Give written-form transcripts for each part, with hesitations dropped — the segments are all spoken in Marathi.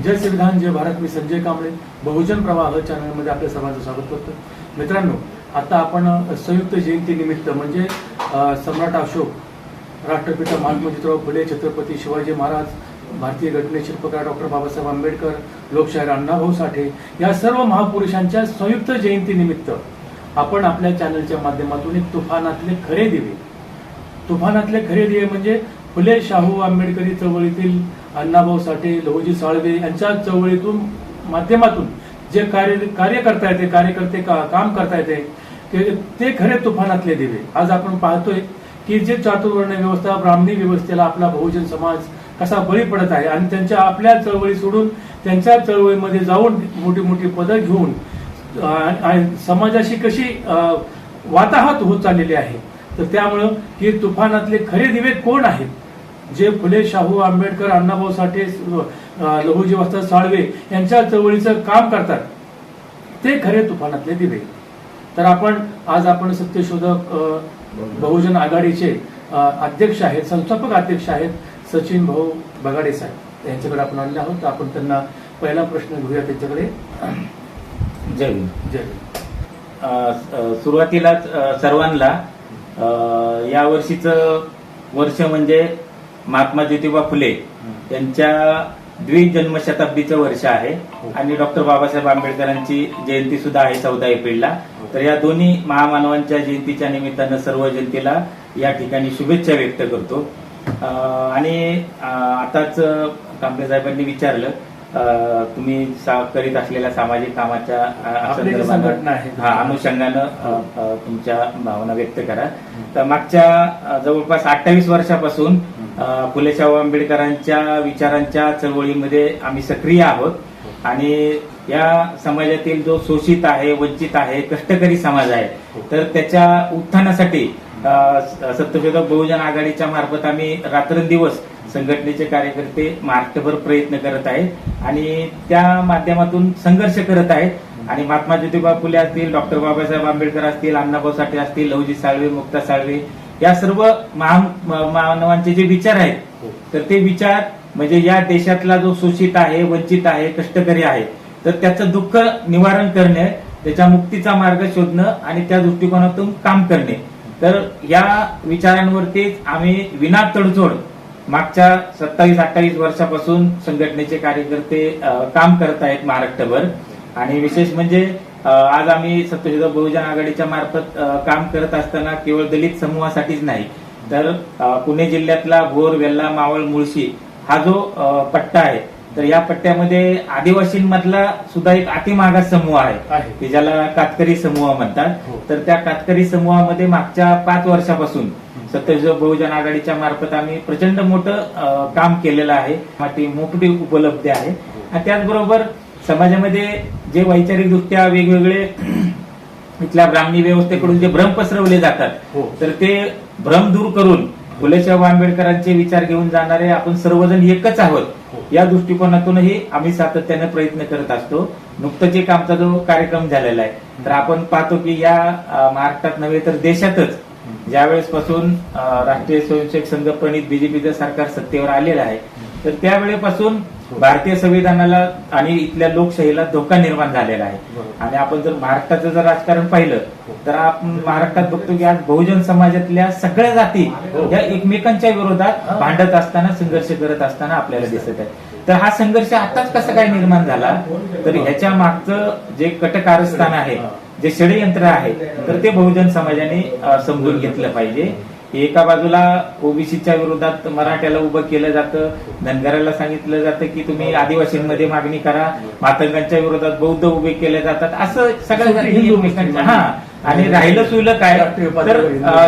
जय संविधान जय भारत. मी संजय कांबळे, बहुजन प्रवाह चॅनलमध्ये आपल्या सर्वांचं स्वागत करतो. मित्रांनो, आता आपण संयुक्त जयंती निमित्त म्हणजे सम्राट अशोक, राष्ट्रपिता महात्मा ज्योतिराव फुले, छत्रपती शिवाजी महाराज, भारतीय घटनेचे शिल्पकार डॉक्टर बाबासाहेब आंबेडकर, लोकशाहीर अण्णाभाऊ साठे या सर्व महापुरुषांच्या संयुक्त जयंती निमित्त आपण आपल्या चॅनलच्या माध्यमातून एक तुफानातले खरे दिवे म्हणजे फुले शाहू आंबेडकरी चळवळीतील अण्णाभाऊ साठे, लहुजी साळवे यांच्या चळवळीतून माध्यमातून जे कार्य करता येते, कार्यकर्ते काम करता येते ते खरे तुफानातले दिवे. आज आपण पाहतोय की जे चातुर्वर्ण व्यवस्था, ब्राह्मणी व्यवस्थेला आपला बहुजन समाज कसा बळी पडत आहे आणि त्यांच्या आपल्या चळवळी सोडून त्यांच्या चळवळीमध्ये जाऊन मोठी मोठी पदं घेऊन समाजाशी कशी वाताहत होत चाललेली आहे. तर त्यामुळं हे तुफानातले खरे दिवे कोण आहेत, जे फुले शाहू आंबेडकर, अण्णाभाऊ साठे, लहुजी वस्ताद साळवे यांच्या चळवळीचं काम करतात, ते खरे तुफानातले दिवे. तर आज आपण सत्यशोधक बहुजन आघाडीचे अध्यक्ष आहेत, संस्थापक अध्यक्ष आहेत सचिन भाऊ बगाडे साहेब, यांच्याकडे आपण आणले आहोत. आपण त्यांना पहिला प्रश्न घेऊया त्यांच्याकडे. जय जय. सुरुवातीलाच सर्वांना या वर्षीचं वर्ष म्हणजे महात्मा ज्योतिबा फुले यांच्या द्विजन्मशताब्दीचं वर्ष आहे आणि डॉक्टर बाबासाहेब आंबेडकरांची जयंती सुद्धा आहे 14 एप्रिलला. तर या दोन्ही महामानवांच्या जयंतीच्या निमित्तानं सर्व जनतेला या ठिकाणी शुभेच्छा व्यक्त करतो. आणि आताच कांबळे साहेबांनी विचारलं, तुम्ही करीत असलेल्या सामाजिक कामाच्या अनुषंगानं तुमच्या भावना व्यक्त करा. तर मागच्या जवळपास 28 वर्षापासून फुले शाहू आंबेडकरांच्या विचारांच्या चळवळीमध्ये आम्ही सक्रिय आहोत आणि या समाजातील जो शोषित आहे, वंचित आहे, कष्टकरी समाज आहे, तर त्याच्या उत्थानासाठी सत्यशोधक बहुजन आघाडीच्या मार्फत आम्ही रात्रंदिवस संघटनेचे कार्यकर्ते महाराष्ट्रभर प्रयत्न करत आहेत आणि त्या माध्यमातून संघर्ष करत आहेत. आणि महात्मा ज्योतिबा फुले असतील, डॉक्टर बाबासाहेब आंबेडकर असतील, अण्णाभाऊ साठे असतील, लहुजी साळवे, मुक्ता साळवे या सर्व मानवांचे जे विचार आहेत, तर ते विचार म्हणजे या देशातला जो शोषित आहे, वंचित आहे, कष्टकरी आहे, तर त्याचं दुःख निवारण करणे, त्याच्या मुक्तीचा मार्ग शोधणं आणि त्या दृष्टिकोनातून काम करणे. तर या विचारांवरतीच आम्ही विना तडजोड मागच्या 27-28 वर्षापासून संघटनेचे कार्यकर्ते काम करत आहेत महाराष्ट्रभर. आणि विशेष म्हणजे आज आम्ही सत्यशोधक बहुजन आघाडीच्या मार्फत काम करत असताना केवळ दलित समूहासाठीच नाही, तर पुणे जिल्ह्यातला भोर, वेल्हा, मावळ, मुळशी हा जो पट्टा आहे, तर या पट्ट्यामध्ये आदिवासींमधला सुद्धा एक अतिमागास समूह आहे की ज्याला कातकरी समूह म्हणतात. तर त्या कातकरी समूहामध्ये मागच्या 5 वर्षापासून सत्यशोधक बहुजन आघाडीच्या मार्फत आम्ही प्रचंड मोठं काम केलेलं आहे. मोठी उपलब्धी आहे. आणि त्याचबरोबर समाजामध्ये जे वैचारिकदृष्ट्या वेगवेगळे इथल्या ब्राह्मणी व्यवस्थेकडून जे भ्रम पसरवले जातात, तर ते भ्रम दूर करून फुले शाहू आंबेडकरांचे विचार घेऊन जाणारे आपण सर्वजण एकच आहोत या दृष्टिकोनातूनही आम्ही सातत्याने प्रयत्न करत असतो. नुकतंच एक आमचा जो कार्यक्रम झालेला आहे, तर आपण पाहतो की या महाराष्ट्रात नव्हे तर देशातच ज्यावेळेस पासून राष्ट्रीय स्वयंसेवक संघ प्रणित बीजेपीचं सरकार सत्तेवर आलेलं आहे, तर त्यावेळेपासून भारतीय संविधानाला आणि इथल्या लोकशाहीला धोका निर्माण झालेला आहे. आणि आपण जर महाराष्ट्राचं जर राजकारण पाहिलं तर आपण महाराष्ट्रात बघतो की आज बहुजन समाजातल्या सगळ्या जाती या एकमेकांच्या विरोधात भांडत असताना, संघर्ष करत असताना आपल्याला दिसत आहे. तर हा संघर्ष आताच कसा काय निर्माण झाला, तर ह्याच्या मागचं जे कटकारस्थान आहे, जे षडयंत्र आहे, तर ते बहुजन समाजाने समजून घेतलं पाहिजे. एका बाजूला ओबीसीच्या विरोधात मराठ्याला उभं केलं जातं, धनगराला सांगितलं जातं की तुम्ही आदिवासींमध्ये मागणी करा, मातंगांच्या विरोधात बौद्ध उभे केले जातात, असं सगळं. आणि राहिलं सुलं काय तर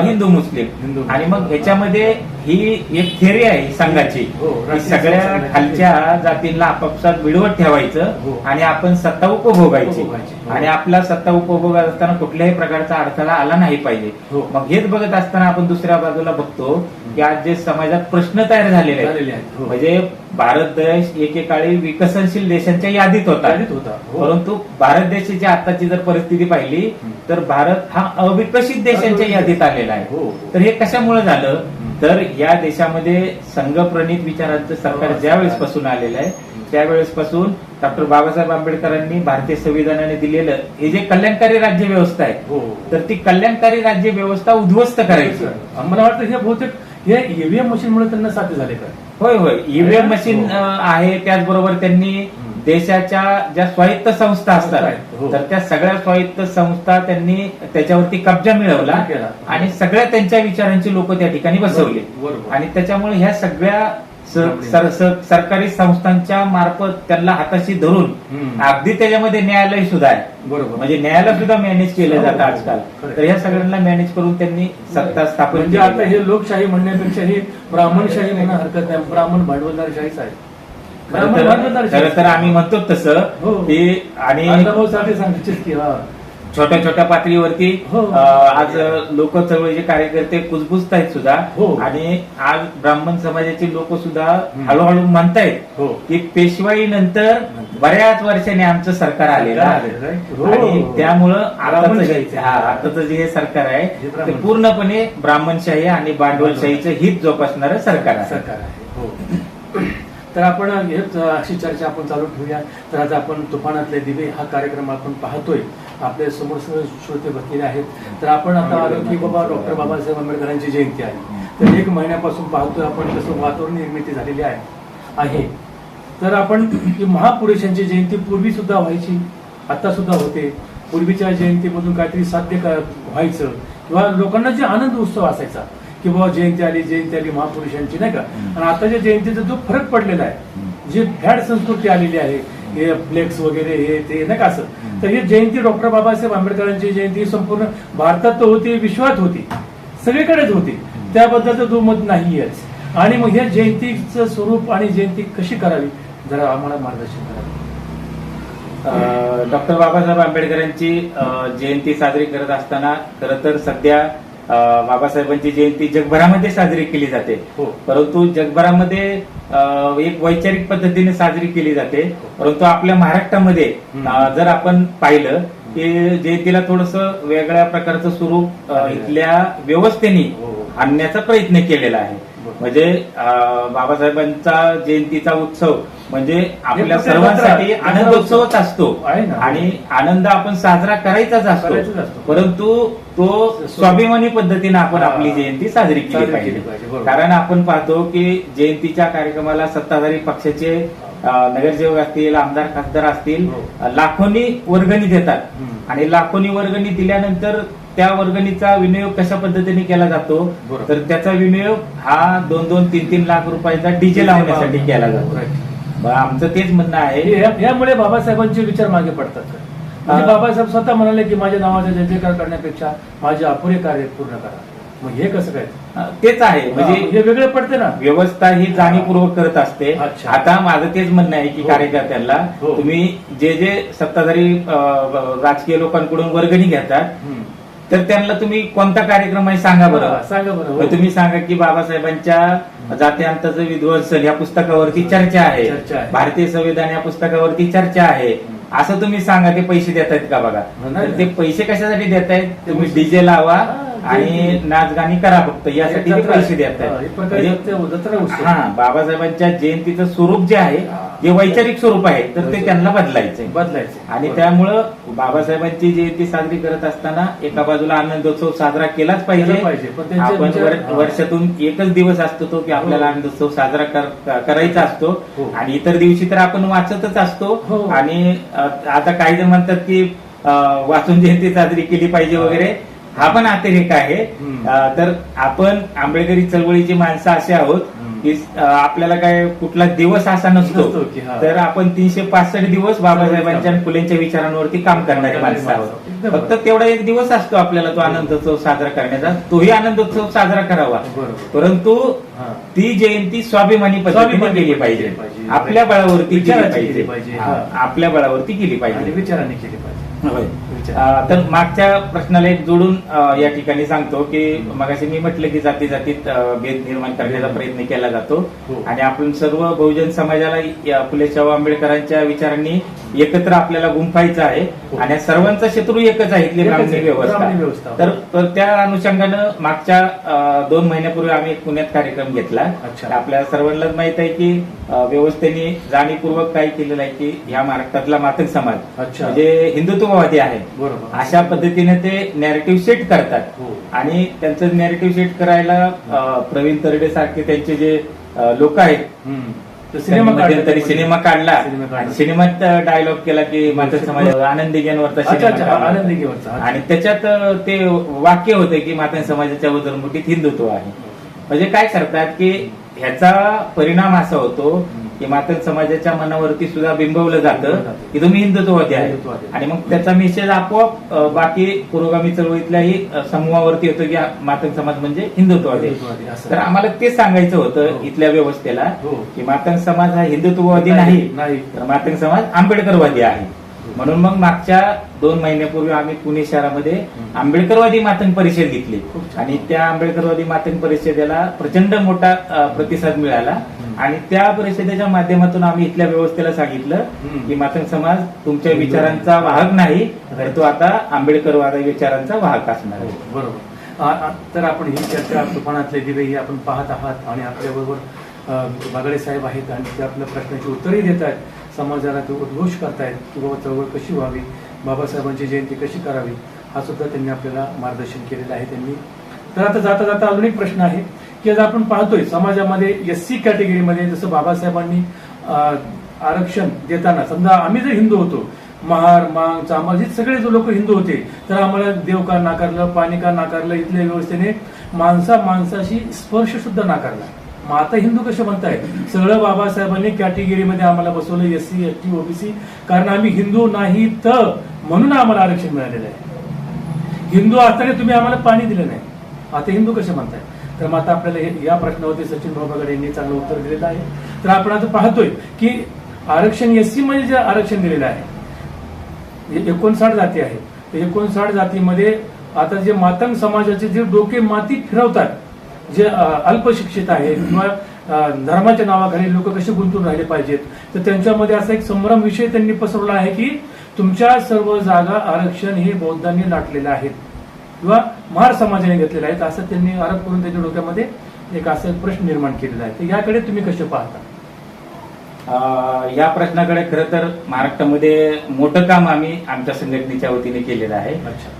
हिंदू मुस्लिम. आणि मग ह्याच्यामध्ये ही एक थेअरी आहे संघाची, सगळ्या खालच्या जातींना आपापसात विडवत ठेवायचं आणि आपण सत्ता उपभोगायची आणि आपला सत्ता उपभोगात असताना कुठल्याही प्रकारचा अडथळा आला नाही पाहिजे. मग हेच बघत असताना आपण दुसऱ्या बाजूला बघतो की आज जे समाजात प्रश्न तयार झालेले आहेत, म्हणजे भारत देश एकेकाळी विकसनशील देशांच्या यादीत होता, परंतु भारत देशाची आताची जर परिस्थिती पाहिली तर भारत हा अविकसित देशांच्या यादीत आलेला आहे. तर हे कशामुळे झालं, तर या देशामध्ये संघप्रणित विचारांचं सरकार ज्या वेळेस पासून आलेलं आहे त्यावेळेस पासून डॉक्टर बाबासाहेब आंबेडकरांनी भारतीय संविधानाने दिलेलं हे जे कल्याणकारी राज्य व्यवस्था आहे हो. तर ती कल्याणकारी राज्य व्यवस्था उद्ध्वस्त करायची. मला वाटतं हे बहुतेक हे ईव्हीएम मशीनमुळे त्यांना साध्य झाले का? होय होय, ईव्हीएम मशीन आहे. त्याचबरोबर त्यांनी देशाच्या ज्या स्वायत्त संस्था असतात हो. तर त्या सगळ्या स्वायत्त संस्था त्यांनी त्याच्यावरती कब्जा मिळवला केला. आणि सगळ्या त्यांच्या विचारांची लोक त्या ठिकाणी बसवली. बरोबर. आणि त्याच्यामुळे ह्या सगळ्या सरकारी संस्थांच्या मार्फत त्यांना हाताशी धरून अगदी त्याच्यामध्ये न्यायालय सुद्धा आहे. बरोबर. म्हणजे न्यायालय सुद्धा मॅनेज केलं जातं आजकाल. तर ह्या सगळ्यांना मॅनेज करून त्यांनी सत्ता स्थापन म्हणजे केली. आता हे लोकशाही म्हणण्यापेक्षा ही ब्राह्मणशाही म्हणा हरकत नाही. ब्राह्मण भांडवलदारशाहीच आहे. खरं तर आम्ही म्हणतो तसं हो. की आणि अण्णाभाऊसाठी सांगायचे की छोट्या छोट्या पातळीवरती हो. आज लोक चळवळीचे कार्यकर्ते कुजबुजत आहेत सुद्धा. हो. आणि आज ब्राह्मण समाजाचे लोक सुद्धा हळूहळू म्हणतायत हो. की पेशवाई नंतर बऱ्याच वर्षांनी आमचं सरकार आलेलं आहे. हो. आणि त्यामुळं ब्राह्मणशाहीचं. आताचं जे हे सरकार आहे हे ते ब्राह्मण. पूर्णपणे ब्राह्मणशाही आणि भांडवलशाहीचं हित जोपासणारं सरकार आहे. सरकार आहे. हो. तर आपण हेच अशी चर्चा आपण चालू ठेवूया. तर आज आपण तुफानातले दिवे हा कार्यक्रम आपण पाहतोय. आपल्या समोर श्रोते बसलेले आहेत. तर आपण आता आलो की बाबा डॉक्टर बाबासाहेब आंबेडकरांची जयंती आहे. तर 1 महिन्यापासून पाहतोय आपण कसं वातावरण निर्मिती झालेली आहे. तर आपण ही महापुरुषांची जयंती पूर्वी सुद्धा व्हायची, आता सुद्धा होते. पूर्वीच्या जयंतीमधून काहीतरी साध्य व्हायचं किंवा लोकांना जे आनंद उत्सव असायचा की बाबा जयंती आली महापुरुषांची, नाही का. आणि आताच्या जयंतीचा जो फरक पडलेला आहे, जी फॅड संस्कृती आलेली आहे, हे फ्लेक्स वगैरे हे ते नाही का असं. तर ही जयंती डॉक्टर बाबासाहेब आंबेडकरांची जयंती संपूर्ण भारतात तर होती, विश्वात होती, सगळीकडेच होती. त्याबद्दलचं दुमत नाहीयेच. आणि मग या जयंतीचं स्वरूप आणि जयंती कशी करावी जरा आम्हाला मार्गदर्शन करावं. डॉक्टर बाबासाहेब आंबेडकरांची जयंती साजरी करत असताना खरं तर सध्या बाबासाहेबांची जयंती जगभरामध्ये साजरी केली जाते. हो. परंतु जगभरामध्ये एक वैचारिक पद्धतीने साजरी केली जाते. परंतु आपल्या महाराष्ट्रामध्ये जर आपण पाहिलं की जयंतीला थोडस वेगळ्या प्रकारचं स्वरूप इथल्या व्यवस्थेने आणण्याचा प्रयत्न केलेला आहे. म्हणजे बाबासाहेबांचा जयंतीचा उत्सव म्हणजे आपल्या सर्वांसाठी आनंदोत्सवच असतो आणि आनंद आपण साजरा करायचाच असतो. परंतु तो स्वाभिमानी पद्धतीने आपण आपली जयंती साजरी केली पाहिजे. कारण आपण पाहतो की जयंतीच्या कार्यक्रमाला सत्ताधारी पक्षाचे नगरसेवक असतील, आमदार खासदार असतील, लाखोनी वर्गणी देतात आणि लाखोनी वर्गणी दिल्यानंतर त्या वर्गणीचा विनियोग कशा पद्धतीने केला जातो तर त्याचा विनियोग हा 2-2, 3-3 लाख रुपयाचा डीजे लावण्यासाठी केला जातो. आमचं तेच म्हणणं आहे. यामुळे बाबासाहेबांचे विचार मागे पडतात. म्हणजे बाबासाहेब स्वतः म्हणाले की माझ्या नावाचा जयजयकार करण्यापेक्षा माझे अपुरे कार्य पूर्ण करा. मग हे कसं काय? तेच आहे. म्हणजे हे वेगळं पडते ना. व्यवस्था ही जाणीवपूर्वक करत असते. आता माझं तेच म्हणणं आहे की कार्यकर्त्यांना तुम्ही जे सत्ताधारी राजकीय लोकांकडून वर्गणी घेतात तर त्यांना तुम्ही कोणता कार्यक्रम आहे सांगा बरं. तुम्ही सांगा की बाबासाहेबांच्या जात्यांताचं विध्वंसन या पुस्तकावरती चर्चा आहे, भारतीय संविधान या पुस्तकावरती चर्चा आहे, असं तुम्ही सांगा. ते पैसे देत आहेत का बघा. ते पैसे कशासाठी देत आहेत? तुम्ही डीजे लावा आणि नाच गाणी करा फक्त, यासाठी ते पैसे देत आहेत. हा, बाबासाहेबांच्या जयंतीचं स्वरूप जे आहे जे वैचारिक स्वरूप आहे तर ते त्यांना बदलायचं. आणि त्यामुळं बाबासाहेबांची जयंती साजरी करत असताना एका बाजूला आनंदोत्सव साजरा केलाच पाहिजे. आपण वर्षातून एकच दिवस असतो तो की आपल्याला आनंदोत्सव साजरा करायचा असतो आणि इतर दिवशी तर आपण वाचतच असतो. आणि आता काही जण म्हणतात की वाचून जयंती साजरी केली पाहिजे वगैरे, हा पण अतिरेक आहे. तर आपण आंबेडकरी चळवळीची माणसं असे आहोत की आपल्याला काय कुठला दिवस असा नसतो, तर आपण 365 दिवस बाबासाहेबांच्या आणि फुलेंच्या विचारांवरती काम करणारे माणसं आहोत. फक्त तेवढा एक दिवस असतो आपल्याला तो आनंदोत्सव साजरा करण्याचा, तोही आनंदोत्सव साजरा करावा. परंतु ती जयंती स्वाभिमानी पद्धतीने केली पाहिजे, आपल्या बळावरती केली पाहिजे, आपल्या बळावरती केली पाहिजे, विचाराने केली पाहिजे. तर मागच्या प्रश्नाला एक जोडून या ठिकाणी सांगतो की मगाशी मी म्हटलं की जाती जातीत भेद निर्माण करण्याचा प्रयत्न केला जातो आणि आपण सर्व बहुजन समाजाला फुले शाहू आंबेडकरांच्या विचारांनी एकत्र आपल्याला गुंफायचं आहे आणि या सर्वांचा शत्रू एकच आहे इथली ब्राह्मणी व्यवस्था. तर त्या अनुषंगानं मागच्या 2 महिन्यापूर्वी आम्ही एक पुण्यात कार्यक्रम घेतला. आपल्या सर्वांनाच माहित आहे की व्यवस्थेने जाणीवपूर्वक काय केलेलं आहे की ह्या महाराष्ट्रातला मातंग समाज म्हणजे हिंदुत्ववादी आहे, अशा पद्धतीने ते नॅरेटिव्ह सेट करतात आणि त्यांचं नॅरेटिव्ह सेट करायला प्रवीण तरडे सारखे त्यांचे जे लोक आहेत तरी सिनेमा काढला आणि सिनेमात डायलॉग केला की मातंग समाज आनंदी गेनवरचा आणि त्याच्यात ते वाक्य होते की मातंग समाजाच्या उदरमुठीत हिंदुत्व आहे. म्हणजे काय करतात की ह्याचा परिणाम असा होतो की मातंग समाजाच्या मनावरती सुद्धा बिंबवलं जातं की तुम्ही हिंदुत्ववादी आहे आणि मग त्याचा मेसेज आपोआप बाकी पुरोगामी चळवळीतल्याही समूहावरती होतो की मातंग समाज म्हणजे हिंदुत्ववादी. तर आम्हाला तेच सांगायचं होतं इथल्या व्यवस्थेला की मातंग समाज हा हिंदुत्ववादी नाही, तर मातंग समाज आंबेडकरवादी आहे. म्हणून मग मागच्या 2 महिन्यापूर्वी आम्ही पुणे शहरामध्ये आंबेडकरवादी मातंग परिषद घेतली आणि त्या आंबेडकरवादी मातंग परिषदेला प्रचंड मोठा प्रतिसाद मिळाला आणि त्या परिषदेच्या माध्यमातून आम्ही इथल्या व्यवस्थेला सांगितलं की मातंग समाज तुमच्या विचारांचा वाहक नाही, तर तो आता आंबेडकरवादी विचारांचा वाहक असणार आहे. बरोबर. तर आपण ही चर्चा तुफानातले दिवे ही आपण पाहत आहात आणि आपल्याबरोबर बागडे साहेब आहेत आणि ते आपल्या प्रश्नाची उत्तरही देत आहेत, समाजाला ते उद्घोष करतायत की बाबा चळवळ कशी व्हावी, बाबासाहेबांची जयंती कशी करावी, हा सुद्धा त्यांनी आपल्याला मार्गदर्शन केलेलं आहे त्यांनी. तर आता जाता जाता अजून एक प्रश्न आहे की आज आपण पाहतोय समाजामध्ये SC कॅटेगरीमध्ये जसं बाबासाहेबांनी आरक्षण देताना समजा आम्ही जर हिंदू होतो, महार मांग चांबल हे सगळे जो लोक हिंदू होते, तर आम्हाला देव का नाकारलं, पाणी का नाकारलं, इथल्या व्यवस्थेने माणसाशी स्पर्श सुद्धा नाकारला. मग आता हिंदू कसे म्हणताय, सगळं बाबासाहेबांनी कॅटेगरीमध्ये आम्हाला बसवलं SC ST OBC, कारण आम्ही हिंदू नाही तर म्हणून आम्हाला आरक्षण मिळालेलं आहे. हिंदू असताना तुम्ही आम्हाला पाणी दिलं नाही, आता हिंदू कसे म्हणताय. तर मग आता आपल्याला या प्रश्नावरती सचिन भाऊ बागडे यांनी चांगलं उत्तर दिलेलं आहे. तर आपण आता पाहतोय की आरक्षण SC मध्ये जे आरक्षण दिलेलं आहे 59 जाती आहेत, तर 59 जातीमध्ये आता जे मातंग समाजाचे जे डोके माती फिरवतात, जे अल्पशिक्षित आहेत किंवा धर्माच्या नावाखाली लोक कसे गुंतून राहिले पाहिजेत, तर त्यांच्यामध्ये असा एक संभ्रम विषय त्यांनी पसरवला आहे की तुमच्या सर्व जागा आरक्षण हे बौद्धांनी लाटलेलं आहेत किंवा महार समाजाने घेतलेलं आहेत, असं त्यांनी आरोप करून त्याच्या डोक्यामध्ये एक असा प्रश्न निर्माण केलेला आहे. तर याकडे तुम्ही कसे पाहता? या प्रश्नाकडे खरं तर महाराष्ट्रामध्ये मोठं काम आम्ही आमच्या संघटनेच्या वतीने केलेलं आहे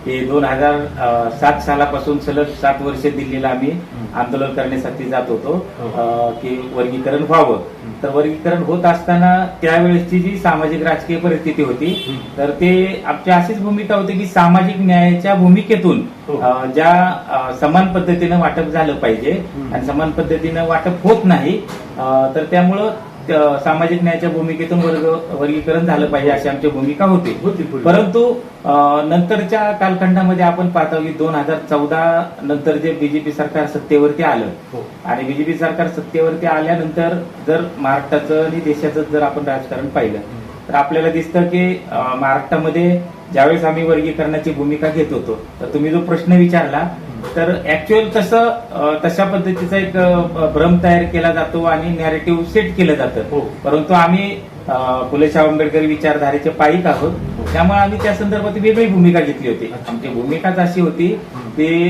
की 2007 सालापासून सलग 7 वर्ष दिल्लीला आम्ही आंदोलन करण्यासाठी जात होतो की वर्गीकरण व्हावं. तर वर्गीकरण होत असताना त्यावेळेसची जी सामाजिक राजकीय परिस्थिती होती, तर ते आमची अशीच भूमिका होती की सामाजिक न्यायाच्या भूमिकेतून ज्या समान पद्धतीनं वाटप झालं पाहिजे आणि समान पद्धतीनं वाटप होत नाही, तर त्यामुळं सामाजिक न्यायाच्या भूमिकेतून वर्गीकरण झालं पाहिजे अशी आमची भूमिका होती. परंतु नंतरच्या कालखंडामध्ये आपण पाहतो की 2014 नंतर जे बीजेपी सरकार सत्तेवरती आलं आणि बीजेपी सरकार सत्तेवरती आल्यानंतर जर महाराष्ट्राचं आणि देशाचं जर आपण राजकारण पाहिलं तर आपल्याला दिसतं की महाराष्ट्रामध्ये ज्यावेळेस आम्ही वर्गीकरणाची भूमिका घेत होतो, तर तुम्ही जो प्रश्न विचारला तर ऍक्च्युअल तशा पद्धतीचा एक भ्रम तयार केला जातो आणि नॅरेटिव्ह सेट केलं जातं. परंतु आम्ही फुले शाहू आंबेडकरी विचारधारेचे पाईक आहोत, त्यामुळे आम्ही त्या संदर्भात वेगळी भूमिका घेतली होती. आमची भूमिकाच अशी होती की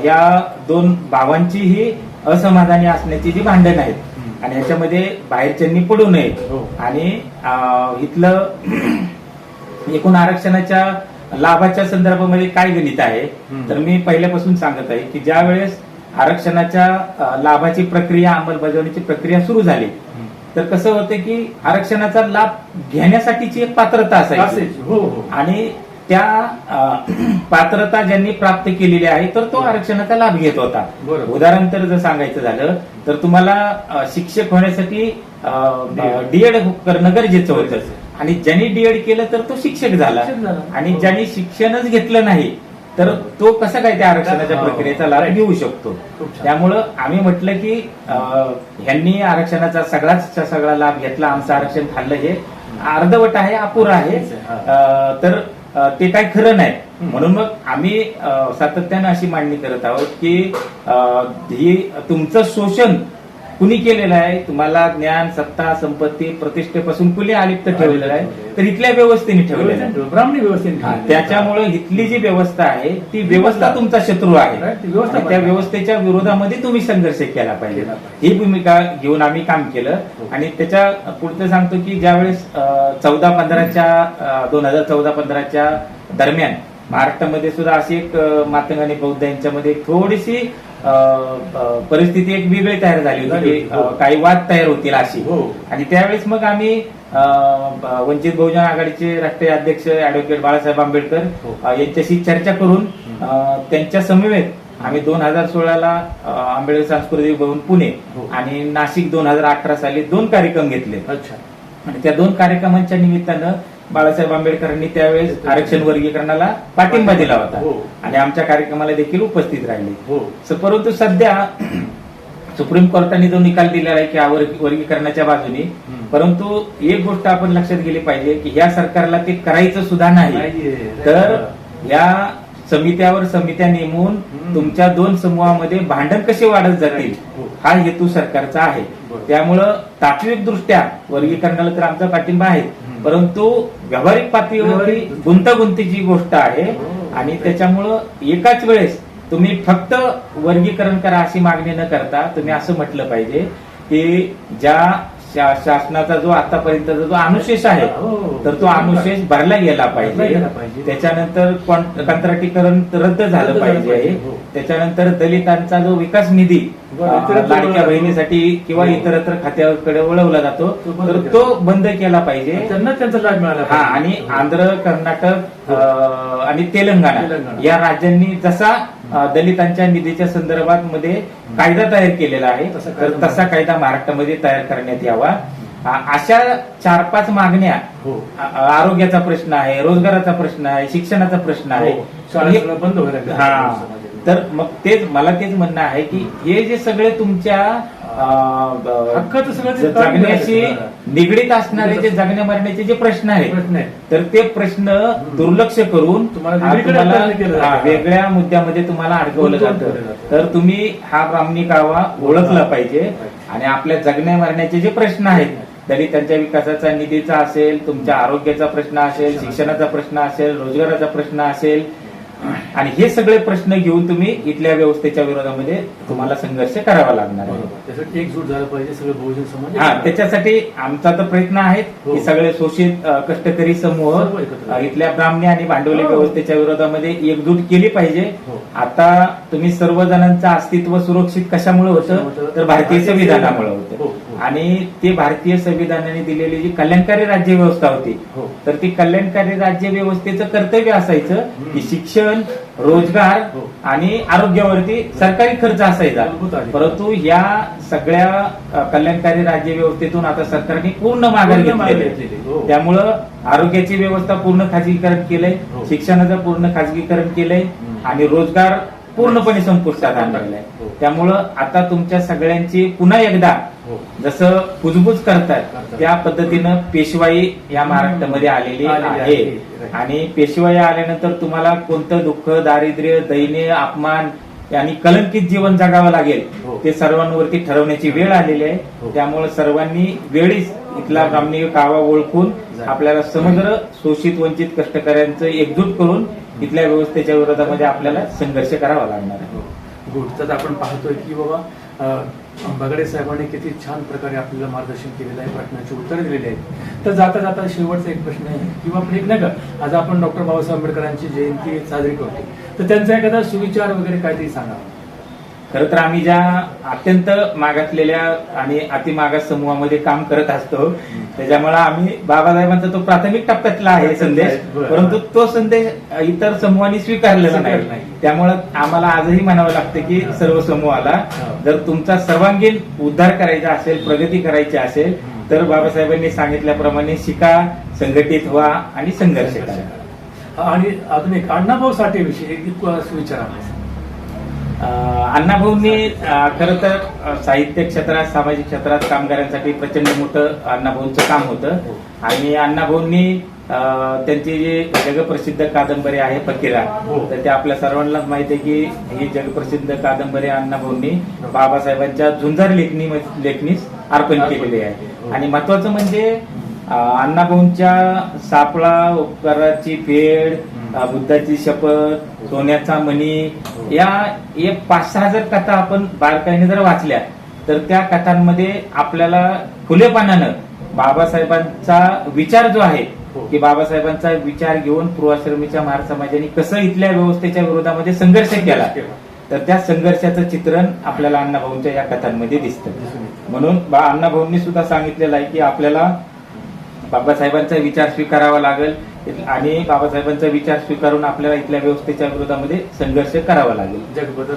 या 2 भावांचीही असमाधानी असण्याची जी भांडण आहेत आणि ह्याच्यामध्ये बाहेरच्यांनी पडू नये आणि इथलं एकूण आरक्षणाच्या लाभाच्या संदर्भामध्ये काय गणित आहे, तर मी पहिल्यापासून सांगत आहे की ज्या वेळेस आरक्षणाच्या लाभाची प्रक्रिया अंमलबजावणीची प्रक्रिया सुरू झाली, तर कसं होतं की आरक्षणाचा लाभ घेण्यासाठीची एक पात्रता असायची आणि त्या पात्रता ज्यांनी प्राप्त केलेली आहे तर तो आरक्षणाचा लाभ घेत होता. उदाहरण तर जर सांगायचं झालं तर तुम्हाला शिक्षक होण्यासाठी डीएड करणं गरजेचं होतं आणि ज्यांनी डीएड केलं तर तो शिक्षक झाला आणि ज्यांनी शिक्षणच घेतलं नाही तर तो कसा काय त्या आरक्षणाच्या प्रक्रियेचा लाभ घेऊ शकतो. त्यामुळं आम्ही म्हटलं की ह्यांनी आरक्षणाचा सगळा लाभ घेतला, आमचं आरक्षण खाल्लं हे अर्धवट आहे, अपुरं आहे, तर ते काय खरं नाही. म्हणून मग आम्ही सातत्यानं अशी मांडणी करत आहोत की ही तुमचं शोषण कुणी केलेलं आहे? तुम्हाला ज्ञान, सत्ता, संपत्ती, प्रतिष्ठेपासून कुणी अलिप्त ठेवलेलं आहे? तर इथल्या व्यवस्थेने ठेवलेलं आहे. ब्राह्मणी व्यवस्थेने त्याच्यामुळे इथली जी व्यवस्था आहे ती व्यवस्था तुमचा शत्रू आहे. आणि त्या व्यवस्थेच्या विरोधामध्ये तुम्ही संघर्ष केला पाहिजे, ही भूमिका घेऊन आम्ही काम केलं. आणि त्याच्या पुढचं सांगतो की ज्यावेळेस 2014-15च्या दरम्यान महाराष्ट्रामध्ये सुद्धा अशी एक मातंग आणि बौद्ध यांच्यामध्ये थोडीशी परिस्थिती एक वेगळी तयार झाली होती की काही वाद तयार होतील अशी. आणि त्यावेळेस मग आम्ही वंचित बहुजन आघाडीचे राष्ट्रीय अध्यक्ष ऍडव्होकेट बाळासाहेब आंबेडकर यांच्याशी चर्चा करून त्यांच्या समवेत आम्ही 2016ला आंबेडकर सांस्कृतिक भवन पुणे आणि नाशिक 2018 साली 2 कार्यक्रम घेतले. आणि त्या 2 कार्यक्रमांच्या निमित्तानं बाळासाहेब आंबेडकरांनी त्यावेळेस आरक्षण वर्गीकरणाला पाठिंबा दिला होता आणि आमच्या कार्यक्रमाला देखील उपस्थित राहिले. परंतु सध्या सुप्रीम कोर्टाने जो निकाल दिलेला आहे की वर्गीकरणाच्या बाजूने, परंतु एक गोष्ट आपण लक्षात गेली पाहिजे की या सरकारला ते करायचं सुद्धा नाही. तर या समित्या नेमून तुमच्या 2 समूहामध्ये भांडण कसे वाढत जातील हा हेतू सरकारचा आहे. त्यामुळं तात्विक दृष्ट्या वर्गीकरणाला तर आमचा पाठिंबा आहे, परंतु व्यावहारिक पातळीवरती गुंतागुंतीची गोष्ट आहे. आणि त्याच्यामुळं एकाच वेळेस तुम्ही फक्त वर्गीकरण करा अशी मागणी न करता तुम्ही असं म्हटलं पाहिजे की ज्या शासनाचा जो आतापर्यंतचा जो अनुशेष आहे तर तो अनुशेष भरला गेला पाहिजे. त्याच्यानंतर कंत्राटीकरण रद्द झालं पाहिजे. त्याच्यानंतर दलितांचा जो विकास निधी लाडक्या बहिणीसाठी किंवा इतरत्र खात्याकडे वळवला जातो तर तो बंद केला पाहिजे. त्यांना त्यांचा लाभ मिळाला. आणि आंध्र, कर्नाटक आणि तेलंगणा या राज्यांनी जसा दलितांच्या निधीच्या संदर्भात मध्ये कायदा तयार केलेला आहे तर तसा कायदा महाराष्ट्रामध्ये तयार करण्यात यावा. अशा 4-5 मागण्या, आरोग्याचा प्रश्न आहे, रोजगाराचा प्रश्न आहे, शिक्षणाचा प्रश्न आहे, बंद व्हायला. तर मग मला तेच म्हणणं आहे की हे जे सगळे तुमच्या हक्काचं सगळं जगण्याशी निगडीत असणारे जे जगण्या मरण्याचे जे प्रश्न आहेत तर ते प्रश्न दुर्लक्ष करून तुम्हाला वेगळ्या मुद्द्यामध्ये तुम्हाला अडकवलं जातं. तर तुम्ही हा ब्राह्मणी कावा ओळखला पाहिजे आणि आपल्या जगण्या मरण्याचे जे प्रश्न आहेत, दलितांच्या विकासाचा निधीचा असेल, तुमच्या आरोग्याचा प्रश्न असेल, शिक्षणाचा प्रश्न असेल, रोजगाराचा प्रश्न असेल, आणि हे सगळे प्रश्न घेऊन तुम्ही इथल्या व्यवस्थेच्या विरोधामध्ये तुम्हाला संघर्ष करावा लागणार आहे. त्यासाठी एकजूट झालं पाहिजे सगळे बहुजन समाज. त्याच्यासाठी आमचा तर प्रयत्न आहे की सगळे शोषित कष्टकरी समूह इथल्या ब्राह्मणी आणि भांडवली व्यवस्थेच्या विरोधामध्ये एकजूट केली पाहिजे. आता तुम्ही सर्वजणांचं अस्तित्व सुरक्षित कशामुळे होतं तर भारतीय संविधानामुळे होतं. आणि ते भारतीय संविधानाने दिलेली जी कल्याणकारी राज्य व्यवस्था होती तर ती कल्याणकारी राज्य व्यवस्थेचं कर्तव्य असायचं की शिक्षण, रोजगार आणि आरोग्यावरती सरकारी खर्च असायचा. परंतु या सगळ्या कल्याणकारी राज्य व्यवस्थेतून आता सरकारने पूर्ण माघार घेतली. त्यामुळं आरोग्याची व्यवस्था पूर्ण खाजगीकरण केलंय, शिक्षणाचं पूर्ण खाजगीकरण केलंय आणि रोजगार पूर्णपणे संपुष्टात आणलेला आहे. त्यामुळं आता तुमच्या सगळ्यांची पुन्हा एकदा जसं कुजबुज करतात त्या पद्धतीनं पेशवाई या महाराष्ट्रामध्ये आलेली आहे. आणि पेशवाई आल्यानंतर तुम्हाला कोणतं दुःख, दारिद्र्य, दैन्य, अपमान आणि कलंकित जीवन जगावं लागेल ते सर्वांवरती ठरवण्याची वेळ आलेली आहे. त्यामुळे सर्वांनी वेळीच इथला ब्राह्मणी कावा ओळखून आपल्याला समग्र शोषित वंचित कष्टकऱ्यांचं एकजूट करून इथल्या व्यवस्थेच्या विरोधामध्ये आपल्याला संघर्ष करावा लागणार आहे. गुड. तर आपण पाहतोय की बाबा बगडे साहेबांनी किती छान प्रकारे आपल्याला मार्गदर्शन केलेलं आहे, प्रश्नाची उत्तरं दिलेली आहेत. तर जाता जाता शेवटचा एक प्रश्न आहे किंवा आपण एक नाही का, आज आपण डॉक्टर बाबासाहेब आंबेडकरांची जयंती साजरी करतो तर त्यांचा एखादा सुविचार वगैरे काहीतरी सांगा. खरं तर आम्ही ज्या अत्यंत मागासलेल्या आणि अतिमागास समूहामध्ये काम करत असतो त्याच्यामुळे आम्ही बाबासाहेबांचा तो प्राथमिक टप्प्यातला आहे संदेश, परंतु तो संदेश इतर समूहांनी स्वीकारलेला नाही. त्यामुळे आम्हाला आजही म्हणावं लागतं की सर्व समूहाला जर तुमचा सर्वांगीण उद्धार करायचा असेल, प्रगती करायची असेल तर बाबासाहेबांनी सांगितल्याप्रमाणे शिका, संघटित व्हा आणि संघर्ष करा. आणि अजून एक अण्णाभाऊ साठे विषयी एक सुविचार आहे. अण्णाभाऊंनी खरं तर साहित्य क्षेत्रात, सामाजिक क्षेत्रात कामगारांसाठी प्रचंड मोठं अण्णाभाऊंचं काम होतं. आणि अण्णाभाऊंनी त्यांची जी जगप्रसिद्ध कादंबरी आहे फकीरा, तर ते आपल्या सर्वांनाच माहिती आहे की ही जगप्रसिद्ध कादंबरी अण्णाभाऊंनी बाबासाहेबांच्या झुंजार लेखनीस अर्पण केलेली आहे. आणि महत्वाचं म्हणजे अण्णाभाऊंच्या सापळा, उपकाराची फेड, बुद्धाची शपथ, सोन्याचा मणी, या 5-6 जर कथा आपण बारकाईने जर वाचल्या तर त्या कथांमध्ये आपल्याला खुलेपणानं बाबासाहेबांचा विचार जो आहे की बाबासाहेबांचा विचार घेऊन पूर्वाश्रमीच्या महार समाजाने कसं इथल्या व्यवस्थेच्या विरोधामध्ये संघर्ष केला, तर त्या संघर्षाचं चित्रण आपल्याला अण्णाभाऊंच्या या कथांमध्ये दिसतं. म्हणून अण्णाभाऊंनी सुद्धा सांगितलेलं आहे की आपल्याला बाबासाहेबांचा विचार स्वीकारावा लागेल आणि बाबासाहेबांचा विचार स्वीकारून आपल्याला इथल्या व्यवस्थेच्या विरोधामध्ये संघर्ष करावा लागेल. जगबदल.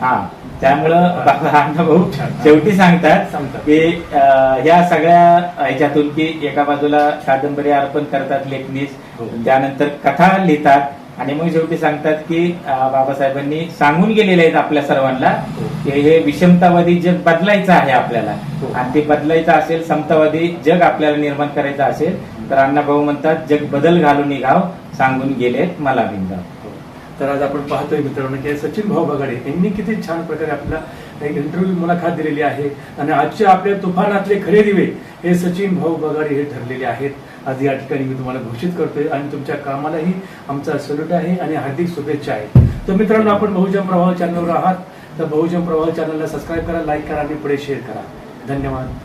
हा, त्यामुळं अण्णाभाऊ शेवटी सांगतात की ह्या सगळ्या ह्याच्यातून की एका बाजूला कादंबरी अर्पण करतात लेखनीस, त्यानंतर कथा लिहितात आणि मग शेवटी सांगतात की बाबासाहेबांनी सांगून गेलेले आहेत आपल्या सर्वांना की हे विषमतावादी जग बदलायचं आहे आपल्याला, आणि ते बदलायचं असेल, समतावादी जग आपल्याला निर्माण करायचं असेल तर अण्णाभाऊ म्हणतात जग बदल घालून निघाव, सांगून गेलेत मला बिंदाव. तर आज आपण पाहतोय मित्रांनो की सचिन भाऊ बगाडे यांनी किती छान प्रकारे आपला एक इंटरव्ह्यू मुलाखत दिलेली आहे. आणि आजचे आपल्या तुफानातले खरे दिवे हे सचिन भाऊ बगाडे हे ठरलेले आहेत. आज या ठिकाणी मी तुम्हाला घोषित करतोय आणि तुमच्या कामालाही आमचा सल्यूट आहे आणि हार्दिक शुभेच्छा आहेत. तर मित्रांनो, आपण बहुजन प्रवाह चॅनलवर आहात, तर बहुजन प्रवाह चॅनलला सबस्क्राईब करा, लाईक करा आणि पुढे शेअर करा. धन्यवाद.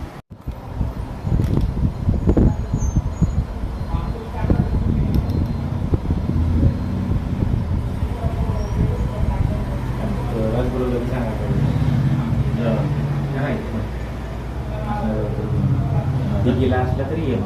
दिल्लीला असला तरी ये